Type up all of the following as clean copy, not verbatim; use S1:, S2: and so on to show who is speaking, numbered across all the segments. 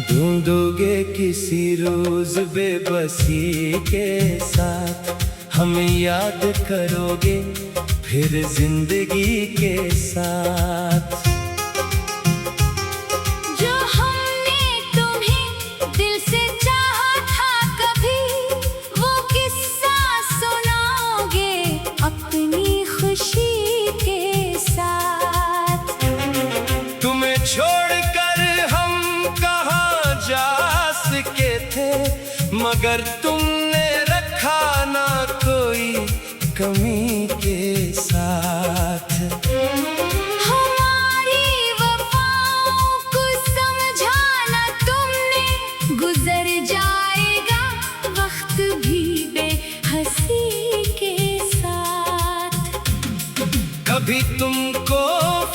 S1: ढूंढोगे किसी रोज बेबसी के साथ, हमें याद करोगे फिर जिंदगी के साथ।
S2: जो हमने तुम्हें दिल से चाहा था, कभी वो किस्सा सुनाओगे अपनी खुशी के साथ।
S1: तुम्हें छोड़कर हम कहाँ जा सके थे, मगर तुमने रखा ना कोई कमी के साथ।
S2: हमारी वफाओं को समझाना तुमने, गुजर जाएगा वक्त भी बेहसी के साथ।
S1: कभी तुमको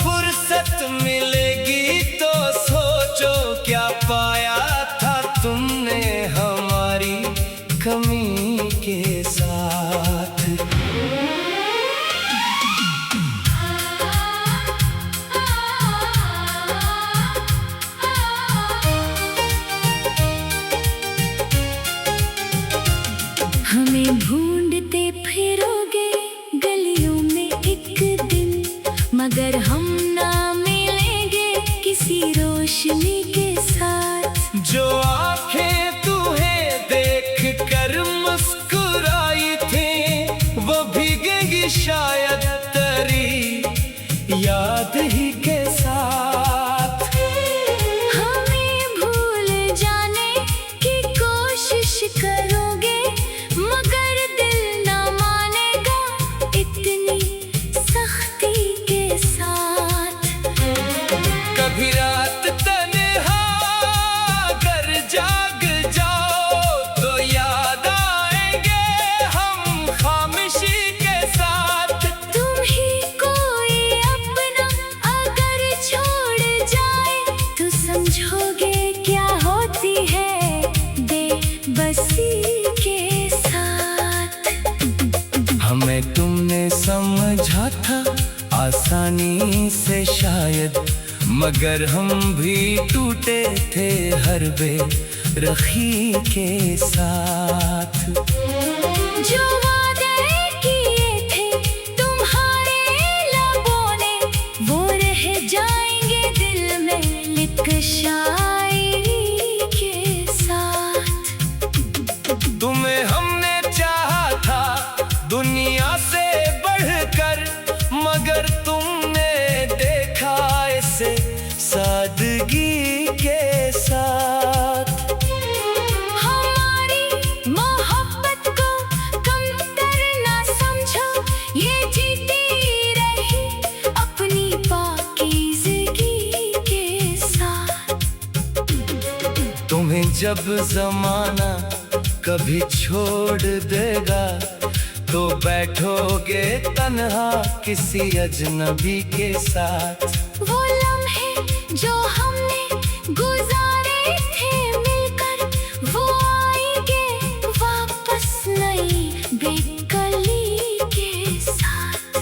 S1: फुर्सत मिलेगी तो सोचो, क्या पाया था तुमने हमारी कमी के साथ।
S2: हमें ढूंढते फिरोगे गलियों में एक दिन, मगर हम ना मिलेंगे किसी रोशनी के साथ।
S1: जो आंखें तुम्हें देख कर मुस्कुराई थी, वो भीगेंगी शायद तेरी याद ही के साथ।
S2: हमें भूल जाने की कोशिश करोगे, मगर दिल ना मानेगा इतनी सख्ती के साथ।
S1: कभी रात तन्हा कर जाग जाओ तो याद आएंगे हम खामोशी के साथ।
S2: तुम ही कोई अपना अगर छोड़ जाए, तो समझोगे क्या होती है बेबसी के साथ।
S1: हमें तुमने समझा था आसानी से शायद, मगर हम भी टूटे थे हर बेरखी के साथ।
S2: जो वादे किए थे तुम्हारे लबों ने, वो रह जाएंगे दिल में लिख शायरी के साथ।
S1: तुम्हें हमने चाहा था दुनिया से बढ़कर, मगर तुमने देखा इसे सादगी के साथ।
S2: हमारी मोहब्बत को कमतर ना समझो, ये जीती रही अपनी पाकीज़गी के साथ।
S1: तुम्हें जब जमाना कभी छोड़ देगा, तो बैठोगे तन्हा किसी अजनबी के साथ।
S2: वो लम्हे जो हमने गुजारे थे मिलकर, वो आएंगे वापस नई बेकली के साथ।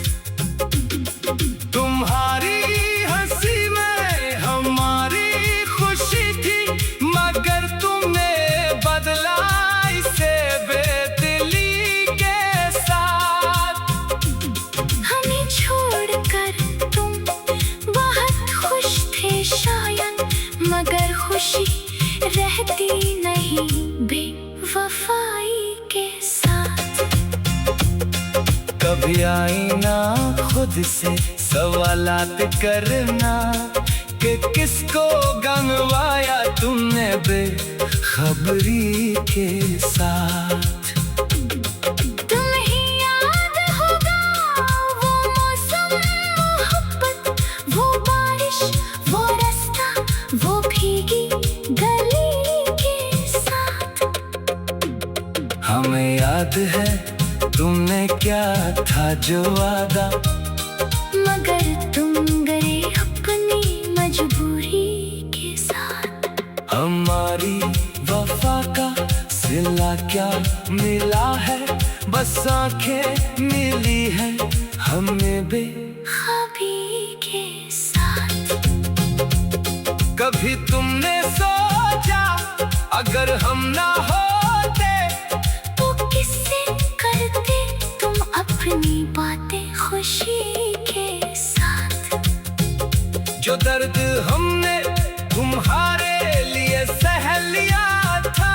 S1: तुम्हारी हंसी में हमारी खुशी थी, मगर तुमने बदला इसे बेदिली के साथ।
S2: हमें छोड़कर तुम बहुत खुश थे शायद, मगर खुशी रहती नहीं बेवफाई के साथ।
S1: कभी आईना खुद से सवालात करना, कि किसको गंवाया तुमने बेखबरी के साथ।
S2: तुम्हें याद होगा वो मौसम, मोहब्बत, वो बारिश, वो रास्ता, वो भीगी गली के साथ।
S1: हमें याद है तुमने क्या था जो वादा,
S2: मगर तुम गए अपनी मजबूरी के साथ।
S1: हमारी वफा का सिला क्या मिला है, बस आंखें मिली है हमें
S2: बेखबी के साथ।
S1: कभी तुमने सोचा अगर हम ना होते
S2: तो किससे करते तुम अपनी बातें खुशी के साथ।
S1: जो दर्द हमने तुम्हारे लिए सह लिया था,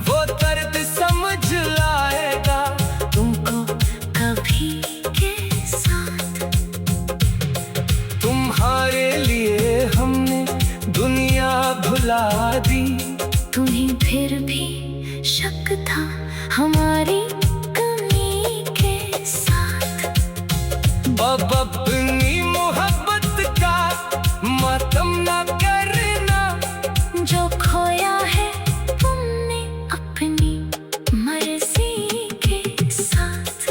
S1: वो दर्द समझ लाएगा
S2: तुमको कभी के साथ।
S1: तुम्हारे लिए हमने दुनिया भुला दी,
S2: तुम्हें फिर भी शक था हमारी कमी के साथ।
S1: अब अपनी मोहब्बत का मातम ना करना,
S2: जो खोया है तुमने अपनी मर्जी के साथ।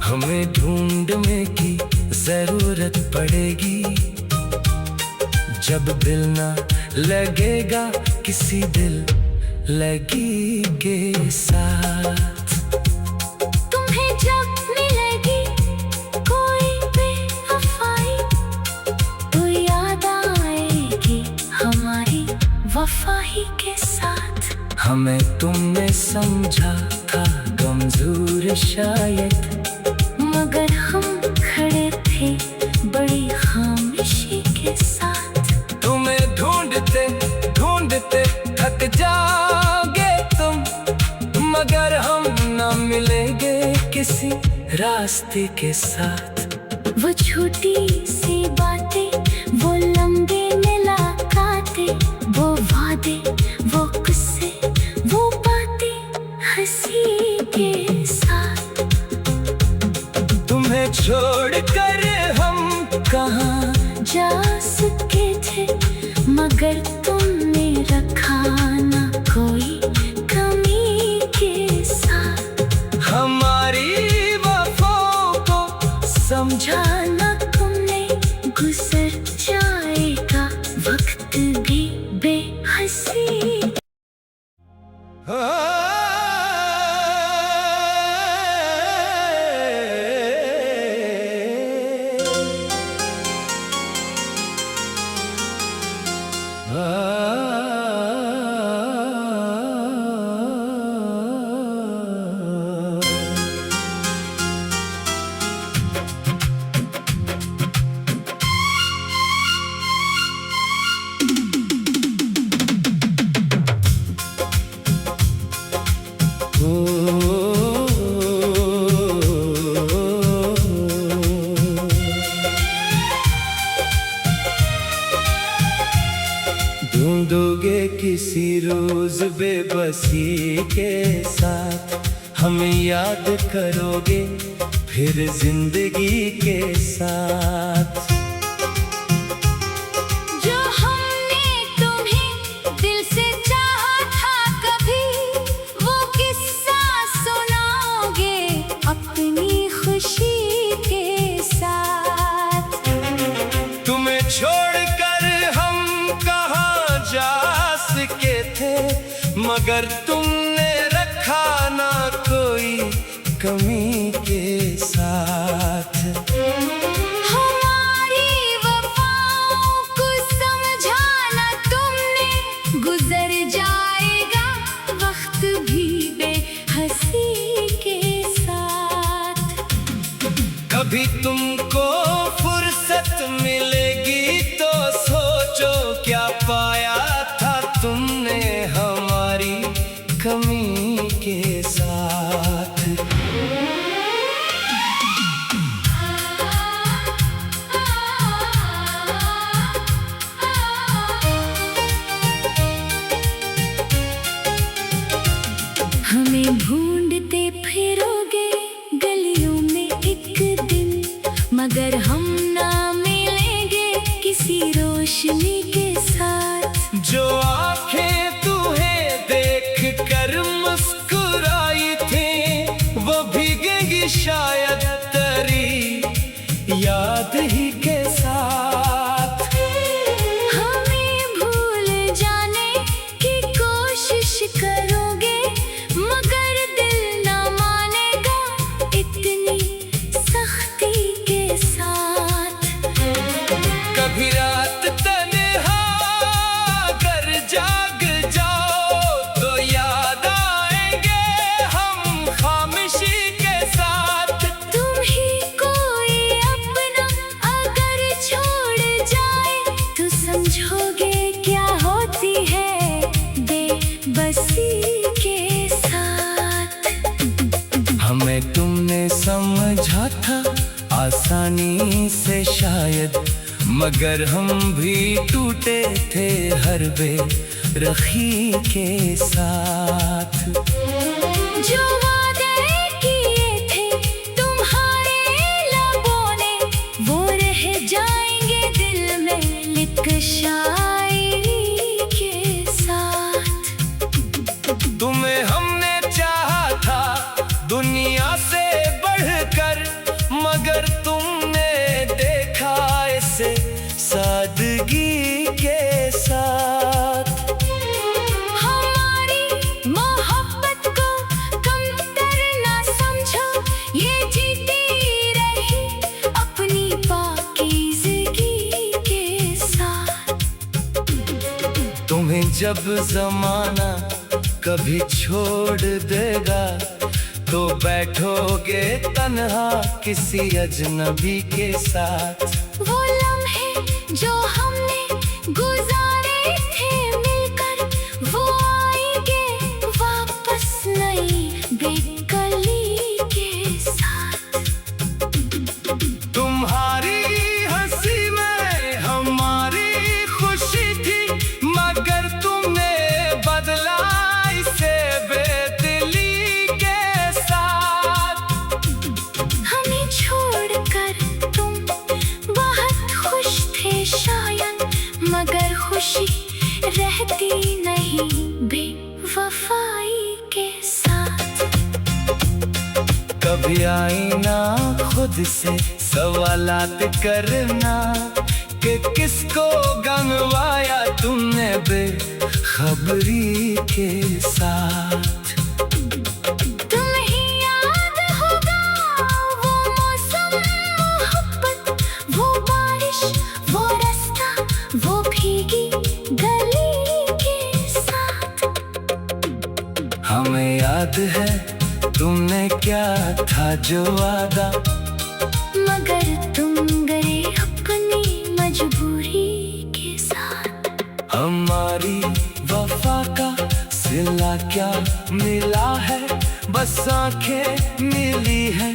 S1: हमें ढूंढने की जरूरत पड़ेगी, जब दिल ना लगेगा किसी दिल लगी के साथ।
S2: तुम्हें जब मिलेगी कोई बेवफाई, तो याद आएगी हमारी वफाई के साथ।
S1: हमें तुमने समझा था कमजोर शायद,
S2: मगर हम खड़े थे बड़ी खामोशी के साथ।
S1: तुम्हें ढूंढते ढूंढते थक जाओगे तुम, मगर हम ना मिलेंगे किसी रास्ते के साथ।
S2: वो छोटी सी बातें, वो लंबे मुलाकातें, वो वादे, वो किस्से, वो बातें हंसी के साथ।
S1: तुम्हें छोड़कर हम कहाँ
S2: जा सके थे, मगर तुमने रखा ना कोई कमी के साथ।
S1: हमारी वफाओं को
S2: समझाना तुमने, गुजर जाएगा वक्त भी बेहसी।
S1: ढूंढोगे किसी रोज बेबसी के साथ, हमें याद करोगे फिर जिंदगी के साथ।
S2: जो हमने तुम्हें दिल से चाहा था कभी, वो किस्सा सुनाओगे अपनी खुशी के साथ।
S1: तुम्हें छोड़कर हम कहाँ जा सके थे, मगर तुमने रखा ना कोई कमी के साथ।
S2: हमारी वफाओं को समझाना तुमने, गुजर जाएगा वक्त भी बेहसी के साथ।
S1: कभी तुमको फुर्सत मिलेगी तो सोचो क्या पाया था तुमने हमारी कमी के साथ।
S2: ढूंढते फिरोगे गलियों में एक दिन, मगर हम ना मिलेंगे किसी रोशनी के साथ।
S1: जो आंखें तुम्हें देख कर मुस्कुराई थी, वो भीगेंगी शायद तेरी याद ही के साथ।
S2: हमें भूल जाने की कोशिश करोगे, मगर दिल ना मानेगा इतनी सख्ती के साथ।
S1: कभी रात तन्हा कर जाग जाओ तो याद आएंगे हम खामोशी के साथ।
S2: तुम ही कोई अपना अगर छोड़ जाए, तो समझोगे क्या होती है बेबसी के साथ।
S1: हमें तुमने समझा था आसानी से शायद, मगर हम भी टूटे थे हर बेरखी के साथ।
S2: जो वादे किए थे तुम्हारे लबों ने, वो रह जाएंगे दिल में लिख शायरी के साथ।
S1: तुम्हें हमने चाहा था दुनिया से बढ़कर, मगर तुमने देखा इसे सादगी के साथ।
S2: हमारी मोहब्बत को कमतर ना समझो, ये जीती रही अपनी पाकीज़गी के साथ।
S1: तुम्हें जब जमाना कभी छोड़ देगा, तो बैठोगे तन्हा किसी अजनबी के साथ।
S2: वो लम्हे जो हमने गुजारे थे मिलकर, वो आएंगे वापस नई बेकली के साथ।
S1: तुम्हारी हंसी में हमारी खुशी थी, मगर तुमने बदला इसे बेदिली के साथ।
S2: हमें छोड़कर तुम बहुत खुश थे शायद, मगर खुशी रहती नहीं बेवफाई के साथ।
S1: कभी आईना खुद से सवालात करना कि किसको गंवाया तुमने बेखबरी के साथ।
S2: तुम्हें याद होगा वो मौसम मोहब्बत, वो बारिश, वो रास्ता, वो भीगी गली के साथ।
S1: हमें याद है तुमने क्या था जो वादा,
S2: मगर तुम गए अपनी मजबूरी के साथ।
S1: हमारी वफा का सिला क्या मिला है, बस आंखें मिली है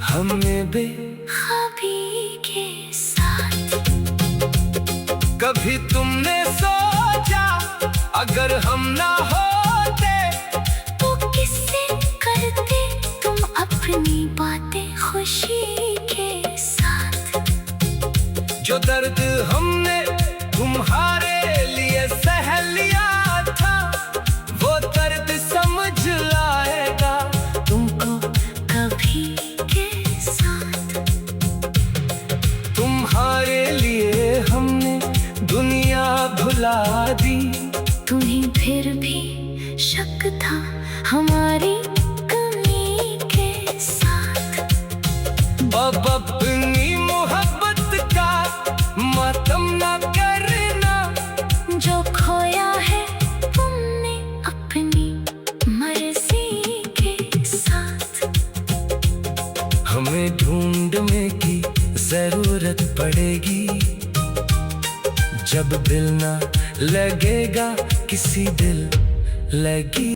S1: हमें
S2: बेख्याली के साथ।
S1: कभी तुमने सोचा अगर हम ना होते,
S2: तो किससे करते तुम अपनी बातें खुशी के साथ।
S1: जो दर्द हमने तुम्हारे लिए सह लिया था, वो दर्द समझ लाएगा
S2: तुमको कभी के साथ।
S1: तुम्हारे लिए हमने दुनिया भुला दी,
S2: तुम्हें फिर भी शक था हमारी कमी के साथ।
S1: अब अपनी मोहब्बत का मातम ना करना,
S2: जो खोया है तुमने अपनी मर्जी के साथ।
S1: हमें ढूंढने की जरूरत पड़ेगी, जब दिल ना लगेगा किसी दिल लगी।